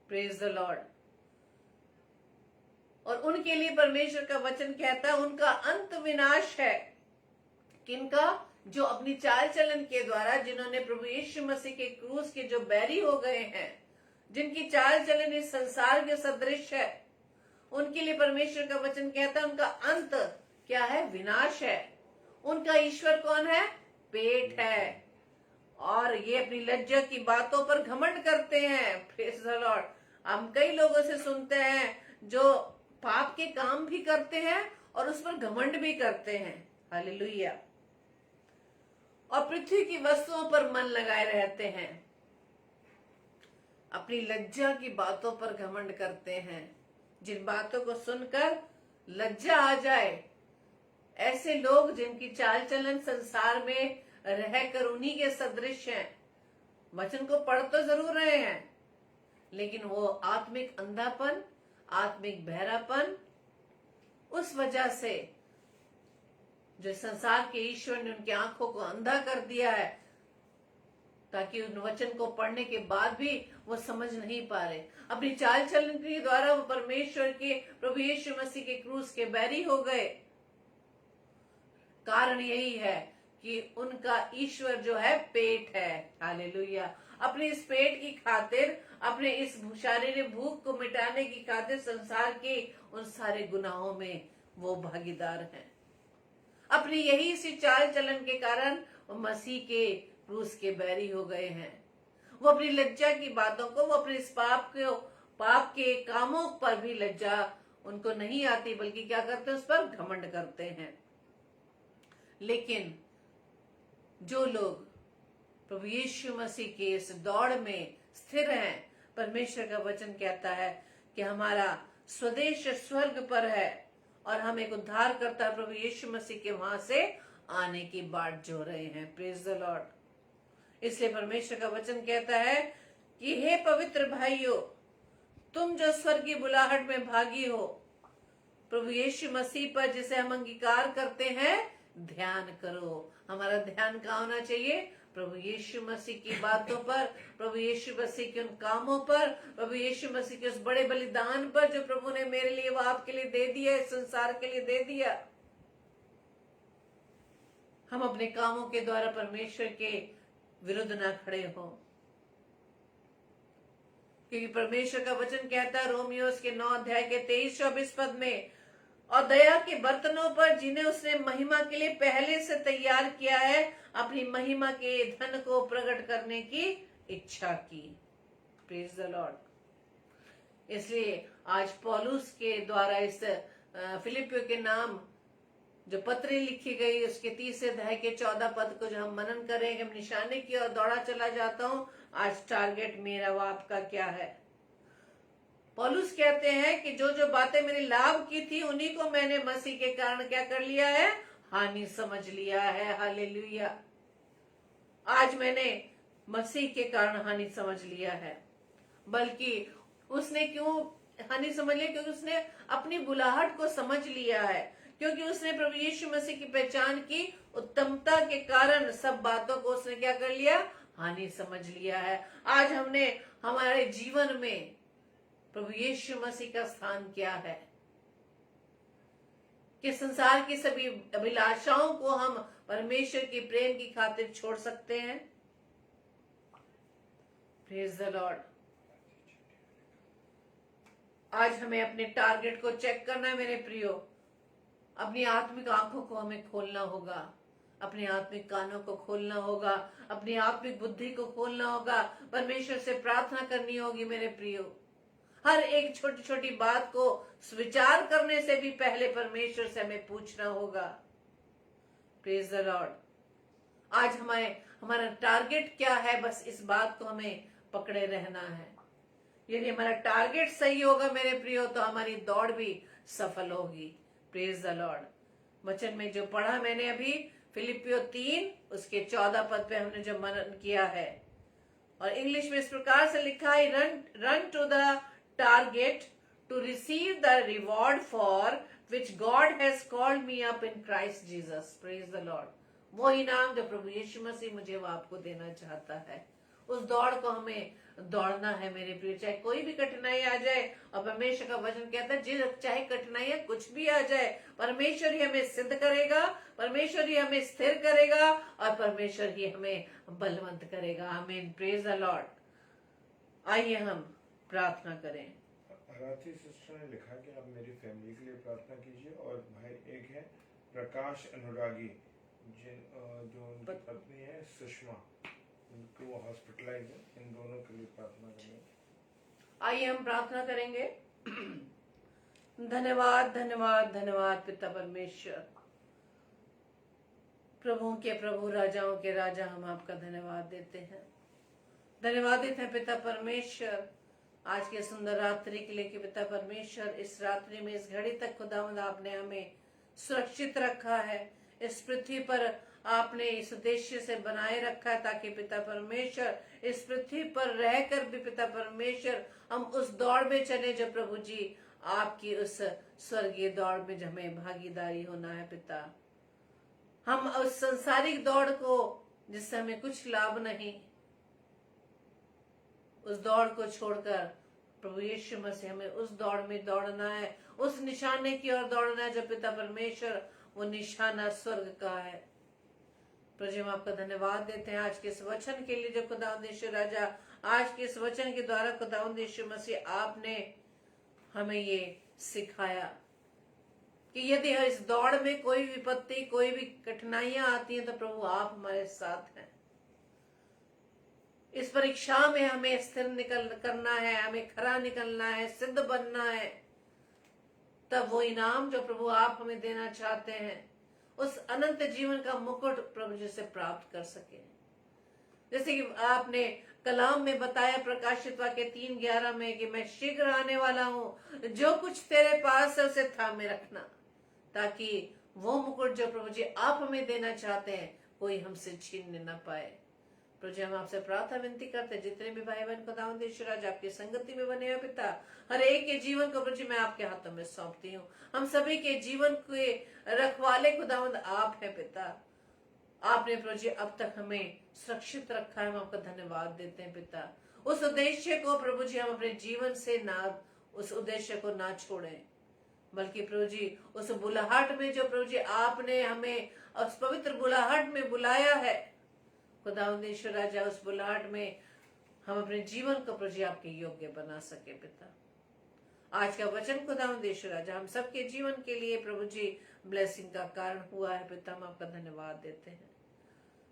Praise the Lord. और उनके लिए परमेश्वर का वचन कहता है उनका अंत विनाश है। किनका? जो अपनी चाल चलन के द्वारा, जिन्होंने प्रभु यीशु मसीह के क्रूस के जो बैरी हो गए हैं, जिनकी चाल चलन इस संसार के सदृश है, उनके लिए परमेश्वर का वचन कहता है उनका अंत क्या है? विनाश है। उनका ईश्वर कौन है? पेट है। और ये अपनी लज्जा की बातों पर घमंड करते हैं। Praise the Lord. हम कई लोगों से सुनते हैं जो पाप के काम भी करते हैं और उस पर घमंड भी करते हैं। हालेलुया। और पृथ्वी की वस्तुओं पर मन लगाए रहते हैं, अपनी लज्जा की बातों पर घमंड करते हैं। जिन बातों को सुनकर लज्जा आ जाए, ऐसे लोग जिनकी चाल चलन संसार में रहकर उन्हीं के सदृश हैं, वचन को पढ़ तो जरूर रहे हैं, लेकिन वो आत्मिक अंधापन, आत्मिक बहरापन, उस वजह से जो संसार के ईश्वर ने उनकी आंखों को अंधा कर दिया है, ताकि उन वचन को पढ़ने के बाद भी वो समझ नहीं पा रहे। अपनी चाल चलन के द्वारा वो परमेश्वर के प्रभु यीशु मसीह के क्रूस के बैरी हो गए। कारण यही है कि उनका ईश्वर जो है पेट है। हालेलुया। अपने इस पेट की खातिर, अपने इस शारीरिक भूख को मिटाने की खातिर संसार के उन सारे गुनाहों में वो भागीदार हैं। अपनी यही सी चाल चलन के कारण वो मसीह के क्रूस के बैरी हो गए हैं। वो अपनी लज्जा की बातों को, वो अपने इस पाप के कामों पर भी लज्जा उनको नहीं आती, बल्कि क्या करते हैं, उस पर घमंड करते हैं। लेकिन जो लोग प्रभु यीशु मसीह के इस दौड़ में स्थिर हैं, परमेश्वर का वचन कहता है कि हमारा स्वदेश स्वर्ग पर है और हम एक उद्धार करता प्रभु यीशु मसीह के वहां से आने की बाट जो रहे हैं। Praise the Lord. इसलिए परमेश्वर का वचन कहता है कि हे पवित्र भाइयों, तुम जो स्वर्ग की बुलाहट में भागी हो, प्रभु यीशु मसीह पर जिसे हम अंगीकार करते हैं ध्यान करो। हमारा ध्यान कहाँ होना चाहिए? प्रभु यीशु मसीह की बातों पर, प्रभु यीशु मसीह के उन कामों पर, प्रभु यीशु मसीह के उस बड़े बलिदान पर जो प्रभु ने मेरे लिए, वो आपके लिए दे दिया, इस संसार के लिए दे दिया। हम अपने कामों के द्वारा परमेश्वर के विरुद्ध ना खड़े हो, क्योंकि परमेश्वर का वचन कहता है रोमियोस के 9 अध्याय के 23-24 पद में, और दया के बर्तनों पर जिन्हें उसने महिमा के लिए पहले से तैयार किया है, अपनी महिमा के धन को प्रकट करने की इच्छा की। Praise the Lord. इसलिए आज पौलुस के द्वारा इस फिलिपियों के नाम जो पत्री लिखी गई, उसके 30 अध्याय के 14 पद को जो हम मनन करेंगे, हम निशाने की ओर दौड़ा चला जाता हूं। आज टारगेट मेरा व आपका क्या है? पौलुस कहते हैं कि जो जो बातें मेरी लाभ की थी, उन्हीं को मैंने मसीह के कारण क्या कर लिया है? हानि समझ लिया है। हालेलुया। आज मैंने मसीह के कारण हानि समझ लिया है। बल्कि उसने क्यों हानि समझ लिया? क्योंकि उसने अपनी बुलाहट को समझ लिया है, क्योंकि उसने प्रभु यीशु मसीह की पहचान की, उत्तमता के कारण सब बातों को उसने क्या कर लिया? हानि समझ लिया है। आज हमने हमारे जीवन में प्रभु यीशु मसीह का स्थान क्या है कि संसार की सभी अभिलाषाओं को हम परमेश्वर की प्रेम की खातिर छोड़ सकते हैं। Praise the Lord. आज हमें अपने टारगेट को चेक करना है मेरे प्रियो। अपनी आत्मिक आंखों को हमें खोलना होगा, अपने आत्मिक कानों को खोलना होगा, अपनी आत्मिक बुद्धि को खोलना होगा, परमेश्वर से प्रार्थना करनी होगी मेरे प्रियो। हर एक छोटी छोटी बात को विचार करने से भी पहले परमेश्वर से हमें पूछना होगा। Praise the Lord. आज हमारा टारगेट क्या है? बस इस बात को हमें पकड़े रहना है। यदि हमारा टारगेट सही होगा मेरे प्रियो, तो हमारी दौड़ भी सफल होगी। Praise the Lord. वचन में जो पढ़ा मैंने अभी, फिलिपियो 3 उसके 14 पद पे हमने जो मनन किया है, और इंग्लिश में इस प्रकार से लिखा है, run to the target to receive the reward for which God has called me up in Christ Jesus. Praise the Lord. वो इनाम जो प्रभु यीशु मसीह मुझे वो आपको देना चाहता है, उस दौड़ को हमें दौड़ना है मेरे प्रिय। चाहे कोई भी कठिनाई आ जाए, और परमेश्वर का वचन कहता है चाहे कठिनाइयां कुछ भी आ जाए, परमेश्वर ही हमें सिद्ध करेगा, परमेश्वर ही हमें स्थिर करेगा, और परमेश्वर ही हमें बलवंत करेगा। आमीन। Praise the Lord. आइए हम प्रार्थना करें। राठी सिस्टर ने लिखा कि आप मेरी फैमिली के लिए प्रार्थना कीजिए, और भाई एक है प्रकाश अनुरागी, जो उनकी पत्नी है सुषमा, उनको वो हॉस्पिटलाइज है, इन दोनों के लिए प्रार्थना करेंगे। आइए हम प्रार्थना करेंगे। धन्यवाद धन्यवाद धन्यवाद पिता परमेश्वर, प्रभुओं के प्रभु, राजाओं के राजा, हम आपका धन्यवाद देते हैं। धन्यवाद देते हैं पिता परमेश्वर आज के सुंदर रात्रि के लिए कि पिता परमेश्वर इस रात्रि में, इस घड़ी तक खुदावंद आपने हमें सुरक्षित रखा है। इस पृथ्वी पर आपने इस उद्देश्य से बनाए रखा है ताकि पिता परमेश्वर इस पृथ्वी पर रहकर भी पिता परमेश्वर हम उस दौड़ में चले जो प्रभु जी आपकी उस स्वर्गीय दौड़ में जो हमें भागीदारी होना है। पिता, हम उस संसारिक दौड़ को जिससे हमें कुछ लाभ नहीं, उस दौड़ को छोड़कर प्रभु यीशु मसीह हमें उस दौड़ में दौड़ना है, उस निशाने की ओर दौड़ना है जो पिता परमेश्वर, वो निशाना स्वर्ग का है। प्रभु जी हम आपका धन्यवाद देते हैं आज के इस वचन के लिए जो खुदावंद यीशु राजा आज के इस वचन के द्वारा खुदावंद यीशु मसीह आपने हमें ये सिखाया कि यदि इस दौड़ में कोई विपत्ति, कोई भी कठिनाइयां आती हैं तो प्रभु आप हमारे साथ हैं। इस परीक्षा में हमें स्थिर करना है, हमें खरा निकलना है, सिद्ध बनना है, तब वो इनाम जो प्रभु आप हमें देना चाहते हैं, उस अनंत जीवन का मुकुट प्रभु जी से प्राप्त कर सके। जैसे कि आपने कलाम में बताया प्रकाशित वाक्य 3:11 में कि मैं शीघ्र आने वाला हूं, जो कुछ तेरे पास है उसे थामे रखना, ताकि वो मुकुट जो प्रभु जी आप हमें देना चाहते हैं कोई हमसे छीनने न पाए। प्रभु जी हम आपसे प्रार्थना विनती करते हैं, जितने भी भाई बहन खुदावंद यीशु राजा आपकी संगति में बने हुए पिता, हर एक के जीवन को प्रभु जी मैं आपके हाथों में सौंपती हूँ। हम सभी के जीवन के रखवाले खुदावंद आप है पिता। आपने प्रभु जी अब तक हमें सुरक्षित रखा है, हम आपका धन्यवाद देते हैं पिता। उस उद्देश्य को प्रभु जी हम अपने जीवन से उस उद्देश्य को ना छोड़ें, बल्कि प्रभु जी उस बुलाहट में जो प्रभु जी आपने हमें उस पवित्र बुलाहट में बुलाया है खुदावंद यीशु राजा, उस बुलाहट में हम अपने जीवन को प्रभु जी आपके योग्य बना सके पिता। आज का वचन खुदावंद यीशु राजा हम सबके जीवन के लिए प्रभु जी ब्लेसिंग का कारण हुआ है पिता, हम आपका धन्यवाद देते हैं।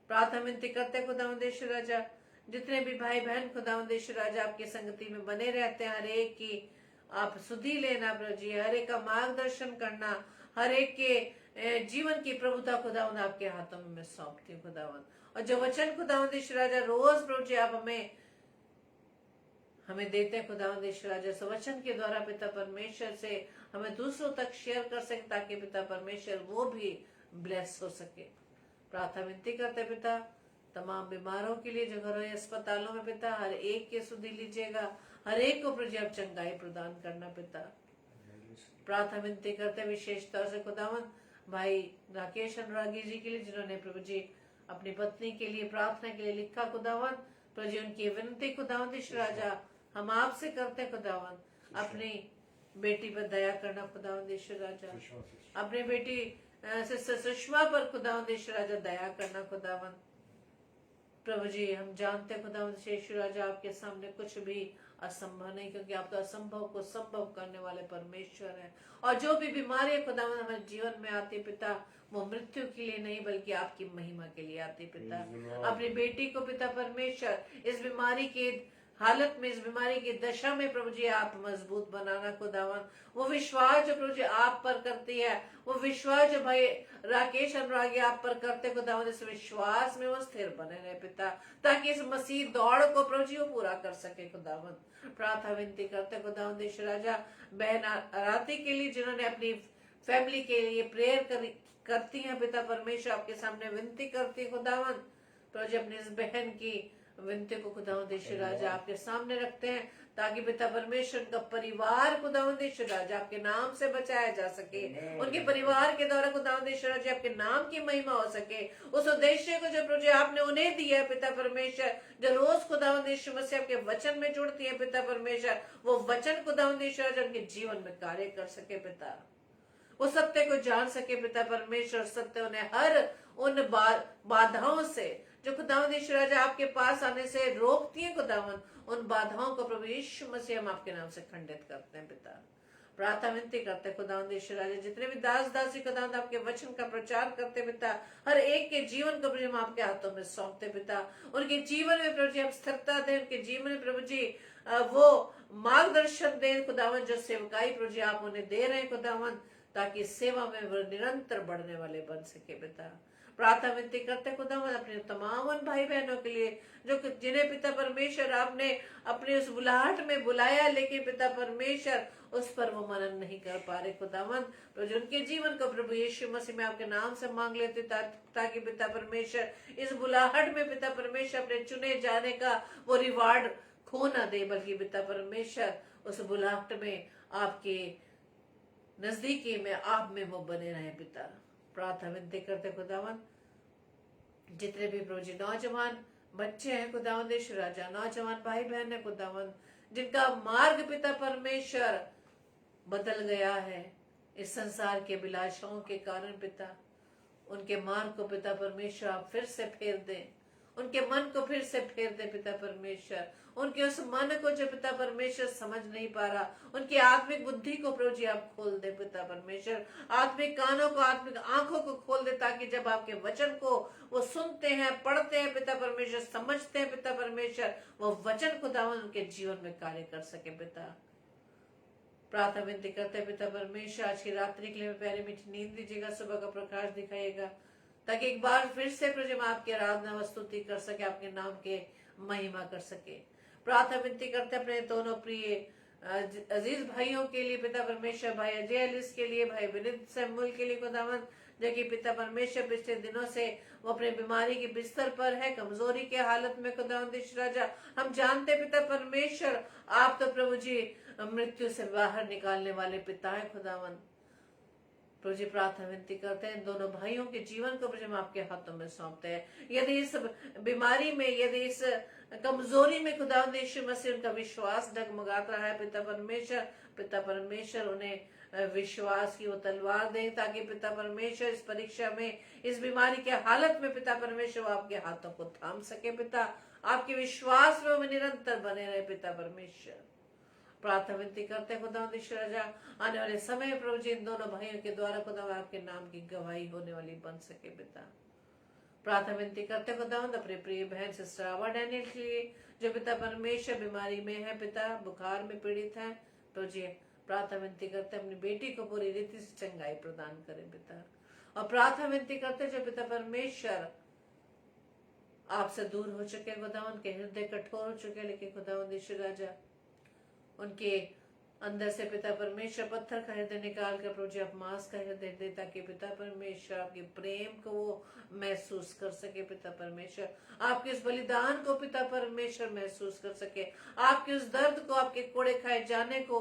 प्रार्थना विनती करते खुदावंद यीशु राजा, जितने भी भाई बहन खुदावंद यीशु राजा आपकी संगति में बने रहते हैं, हर एक की आप सुधि लेना प्रभु जी, हर एक का मार्गदर्शन करना, हर एक के जीवन की प्रभुता खुदावंद आपके हाथों में मैं सौंपती हूँ खुदावंद। और जो वचन खुदावंद यीशु राजा रोज प्रभु जी आप हमें देते हैं खुदावंद यीशु राजा, इस वचन के द्वारा पिता परमेश्वर से हमें दूसरों तक शेयर कर सके, ताकि पिता परमेश्वर वो भी ब्लेस हो सके। प्रार्थना विनती करते पिता तमाम बीमारों के लिए जो घरों अस्पतालों में पिता, हर एक के सुधि लीजिएगा, हर एक को प्रभु जी आप चंगाई प्रदान करना पिता। प्रार्थना विनती करते विशेष तौर से खुदावंद भाई राकेश अनुरागी जी के लिए, जिन्होंने प्रभु जी अपनी पत्नी के लिए प्रार्थना के लिए लिखा खुदावंद, प्रभु जी उनकी विनती खुदावंद यीशु राजा हम आपसे करते खुदावंद, अपनी बेटी पर दया करना खुदावंद यीशु राजा, अपनी बेटी सिस्टर सुषमा पर खुदावंद यीशु राजा दया करना खुदावंद। प्रभु जी हम जानते खुदावंद यीशु राजा आपके सामने कुछ भी असंभव नहीं, क्योंकि आप तो असंभव को संभव करने वाले परमेश्वर हैं। और जो भी बीमारी खुदावंद हमारे जीवन में आती पिता, वो मृत्यु के लिए नहीं बल्कि आपकी महिमा के लिए आती पिता। अपनी बेटी को पिता परमेश्वर इस बीमारी के हालत में, इस बीमारी की दशा में प्रभु जी आप मजबूत बनाना खुदावन। वो विश्वास जो प्रभु जी आप पर करती है, वो विश्वास जो भाई राकेश अनुरागी आप पर करते खुदावन, इस विश्वास में वो स्थिर बने रहे पिता, ताकि इस मसीह दौड़ को प्रभु जी वो पूरा कर सके खुदावन। प्रार्थना विनती करते खुदावन यीशु राजा बहन आरती के लिए, जिन्होंने अपनी फैमिली के लिए प्रेयर करती हैं पिता परमेश्वर, आपके सामने विनती करती है खुदावन। प्रभु जी अपनी इस बहन की विनती को खुदावंद यीशु राजा आपके सामने रखते हैं, ताकि पिता परमेश्वर का परिवार खुदावंद यीशु राजा आपके नाम से बचाया जा सके, उनके परिवार के द्वारा खुदावंद यीशु राजा आपके नाम की महिमा हो सके। उस उद्देश्य को जो प्रभु आपने उन्हें दिया है पिता परमेश्वर, जो रोज खुदावंद यीशु मसीह आपके वचन में जुड़ती है पिता परमेश्वर, वो वचन खुदावंद यीशु राजा उनके जीवन में कार्य कर सके पिता, वो सत्य को जान सके पिता परमेश्वर। सत्य उन्हें हर उन बाधाओं से जो खुदावंद यीशु राजा आपके पास आने से रोकती है खुदावन, उन बाधाओं को प्रभु यीशु मसीह हम आपके नाम से खंडित करते हैं पिता। प्रार्थना विनती करते खुदावंद यीशु राजा, जितने भी दास दासी खुदावंद आपके वचन का प्रचार करते पिता, हर एक के जीवन को प्रभु हम आपके हाथों में सौंपते पिता। उनके जीवन में प्रभु जी आप स्थिरता दें, उनके जीवन में प्रभु जी वो मार्गदर्शन दें खुदावन, जो सेवकाई प्रभु जी आप उन्हें दे रहे हैं खुदावन, ताकि सेवा में वो निरंतर बढ़ने वाले बन सके पिता। प्रार्थना विनती करते खुदावन अपने तमाम उन भाई बहनों के लिए जो जिन्हें पिता परमेश्वर आपने अपने उस बुलाहट में बुलाया, लेकिन पिता परमेश्वर उस पर वो मनन नहीं कर पा रहे खुदावन। तो उनके जीवन को प्रभु यीशु मसीह में आपके नाम से मांग लेते, ताकि पिता परमेश्वर इस बुलाहट में पिता परमेश्वर अपने चुने जाने का वो रिवार्ड खो ना दे, बल्कि पिता परमेश्वर उस बुलाहट में आपके नजदीकी में आप में वो बने रहे पिता। प्रार्थना विनती करते खुदावन, जितने भी प्रभु जी नौजवान बच्चे हैं खुदावंद यीशु राजा, नौजवान भाई बहन है खुदावंद, जिनका मार्ग पिता परमेश्वर बदल गया है इस संसार के अभिलाषाओं के कारण पिता, उनके मार्ग को पिता परमेश्वर आप फिर से फेर दें, उनके मन को फिर से फेर दे पिता परमेश्वर, उनके उस मन को जो पिता परमेश्वर समझ नहीं पा रहा, उनकी आत्मिक बुद्धि को प्रभु जी आप खोल दे पिता परमेश्वर, आत्मिक कानों को, आत्मिक आंखों को खोल दे, ताकि जब आपके वचन को वो सुनते हैं, पढ़ते हैं पिता परमेश्वर, समझते हैं पिता परमेश्वर, वो वचन खुदावन उनके जीवन में कार्य कर सके पिता। प्रार्थना विनती करते हैं पिता परमेश्वर, आज की रात्रि के लिए प्यारी मीठी नींद दीजिएगा, सुबह का प्रकाश दिखाइएगा, ताकि एक बार फिर से प्रभु हम आपकी आराधना व स्तुति कर सके, आपके नाम के महिमा कर सके। प्रार्थना विनती करते हैं अपने दोनों प्रिय अजीज भाइयों के लिए पिता परमेश्वर, भाई अजय एलिस के लिए, भाई विनीत सैमुअल के लिए खुदावन, जो कि पिता परमेश्वर पिछले दिनों से वो अपने बीमारी के बिस्तर पर है, कमजोरी के हालत में खुदावंद यीशु राजा। हम जानते पिता परमेश्वर आप तो प्रभु जी मृत्यु से बाहर निकालने वाले पिता है खुदावन। प्रभु जी प्रार्थना विनती करते हैं दोनों भाइयों के जीवन को प्रभु हम आपके हाथों में सौंपते हैं। यदि इस बीमारी में, यदि इस कमजोरी में खुदावंद यीशु मसीह उनका विश्वास डगमगाता है पिता परमेश्वर उन्हें विश्वास की वो तलवार दे, ताकि पिता परमेश्वर इस परीक्षा में, इस बीमारी के हालत में पिता परमेश्वर वो आपके हाथों को थाम सके पिता, आपके विश्वास में वो निरंतर बने रहे पिता परमेश्वर। प्रार्थना विनती करते हैं खुदा राजा, आने वाले समय प्रभु जी इन दोनों भाइयों के द्वारा खुदा आपके नाम की गवाही होने वाली बन सके पिता। प्रार्थना विनती करते खुदावंद अपने प्रिय बहन सिस्टर आवा डैनियल के लिए, जो पिता परमेश्वर बीमारी में है पिता, बुखार में पीड़ित है प्रभु जी। प्रार्थना विनती करते अपनी बेटी को पूरी रीति से चंगाई प्रदान करें पिता। और प्रार्थना विनती करते जो पिता परमेश्वर आपसे दूर हो चुके खुदावंद, के हृदय कठोर हो चुके, लेकिन खुदावंद यीशु राजा उनके अंदर से पिता परमेश्वर पत्थर का हृदय निकाल कर प्रभु जी आप मांस का हृदय दे, ताकि पिता परमेश्वर आपके प्रेम को वो महसूस कर सके पिता परमेश्वर, आपके उस बलिदान को पिता परमेश्वर महसूस कर सके, आपके उस दर्द को, आपके कोड़े खाए जाने को,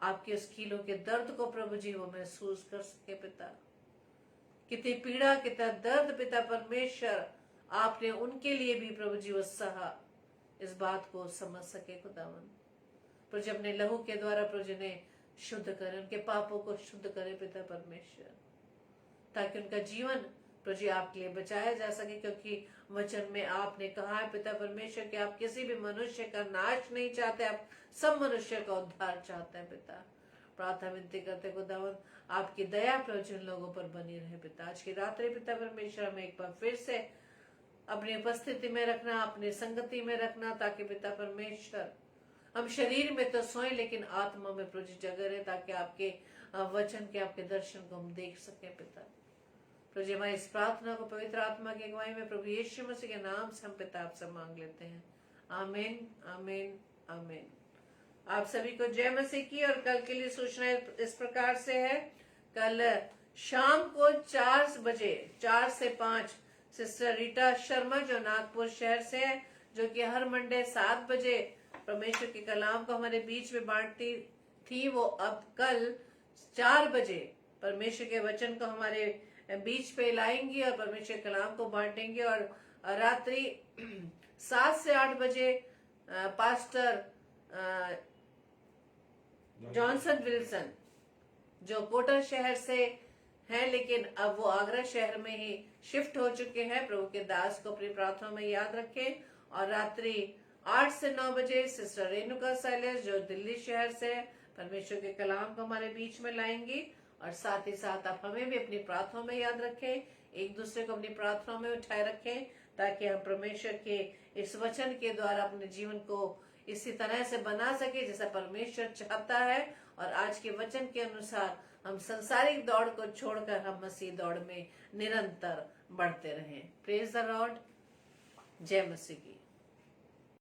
आपके उस कीलों के दर्द को प्रभु जी वो महसूस कर सके पिता। कितनी पीड़ा, कितना दर्द पिता परमेश्वर आपने उनके लिए भी प्रभु जी वो सहा, इस बात को समझ सके खुदावन। प्रभु अपने लहू के द्वारा प्रभु ने शुद्ध करे, उनके पापों को शुद्ध करे पिता परमेश्वर, ताकि उनका जीवन प्रभु आपके लिए बचाया जा सके, क्योंकि वचन में आपने कहा है पिता परमेश्वर कि आप किसी भी मनुष्य का नाश नहीं चाहते, आप सब मनुष्य का उद्धार चाहते हैं पिता। प्रार्थना विनती करते खुदावन आपकी दया प्रभु जिन लोगों पर बनी रहे पिता। आज की रात्रि पिता परमेश्वर हमें एक बार फिर से अपनी उपस्थिति में रखना, अपनी संगति में रखना, ताकि पिता परमेश्वर हम शरीर में तो सोए लेकिन आत्मा में प्रभु जगह रहे, ताकि आपके वचन के, आपके दर्शन को हम देख सके पिता। प्रभु जी हमारी इस प्रार्थना को पवित्र आत्मा की अगुवाई में प्रभु यीशु मसीह के नाम से हम पिता आपसे मांग लेते हैं, आमीन आमीन आमीन। आप सभी को जय मसीह की। और कल के लिए सूचना इस प्रकार से है, कल शाम को 4 बजे 4 से 5 सिस्टर रीटा शर्मा जो नागपुर शहर से है, जो कि हर मंडे 7 बजे परमेश्वर के कलाम को हमारे बीच में बांटती थी, वो अब कल 4 बजे परमेश्वर के वचन को हमारे बीच पे लाएंगी और परमेश्वर के कलाम को बांटेंगे। और रात्रि 7 से 8 बजे पास्टर जॉनसन विल्सन जो कोटर शहर से हैं, लेकिन अब वो आगरा शहर में ही शिफ्ट हो चुके हैं, प्रभु के दास को अपनी प्रार्थना में याद रखें। और रात्रि 8 से 9 बजे सिस्टर रेणुका साइलेस जो दिल्ली शहर से परमेश्वर के कलाम को हमारे बीच में लाएंगी। और साथ ही साथ आप हमें भी अपनी प्रार्थना में याद रखें, एक दूसरे को अपनी प्रार्थना में उठाए रखें, ताकि हम परमेश्वर के इस वचन के द्वारा अपने जीवन को इसी तरह से बना सके जैसा परमेश्वर चाहता है। और आज के वचन के अनुसार हम संसारिक दौड़ को छोड़कर हम मसीह दौड़ में निरंतर बढ़ते रहें। Praise the Lord. जय मसीह की।